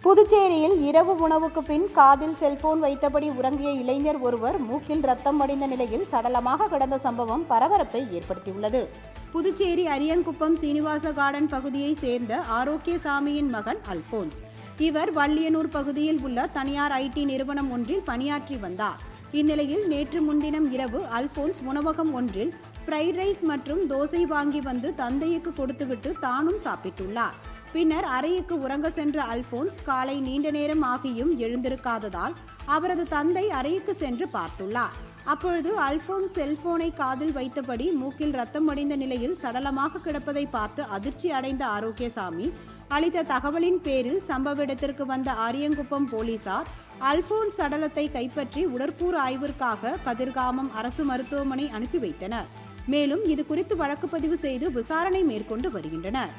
புதுச்சேரியில் இரவு உணவுக்கு பின் காதில் செல்போன் வைத்தபடி உறங்கிய இளைஞர் ஒருவர் மூக்கில் ரத்தம் வடிந்த நிலையில் சடலமாக கிடந்த சம்பவம் பரபரப்பை ஏற்படுத்தியுள்ளது. புதுச்சேரி அரியங்குப்பம் சீனிவாச கார்டன் பகுதியை சேர்ந்த ஆரோக்கியசாமியின் மகன் அல்போன்ஸ். இவர் வள்ளியனூர் பகுதியில் உள்ள தனியார் IT நிறுவனம் ஒன்றில் பணியாற்றி வந்தார். இந்நிலையில் நேற்று முன்தினம் இரவு அல்போன்ஸ் உணவகம் ஒன்றில் ஃப்ரைட் ரைஸ் மற்றும் தோசை வாங்கி வந்து தந்தைக்கு கொடுத்துவிட்டு தானும் சாப்பிட்டுள்ளார். பின்னர் அறைக்கு உறங்க சென்ற அல்போன்ஸ் காலை நீண்ட நேரம் ஆகியும் எழுந்திருக்காததால் அவரது தந்தை அறைக்கு சென்று பார்த்துள்ளார். அப்பொழுது அல்போன்ஸ் செல்போனை காதில் வைத்தபடி மூக்கில் ரத்தம் வடிந்த நிலையில் சடலமாக கிடப்பதை பார்த்து அதிர்ச்சி அடைந்த ஆரோக்கியசாமி அளித்த தகவலின் பேரில் சம்பவ இடத்திற்கு வந்த ஆரியங்குப்பம் போலீசார் அல்போன்ஸ் சடலத்தை கைப்பற்றி உடற்கூறு ஆய்விற்காக கதிர்காமம் அரசு மருத்துவமனை அனுப்பி வைத்தனர். மேலும் இது குறித்து வழக்கு பதிவு செய்து விசாரணை மேற்கொண்டு வருகின்றனர்.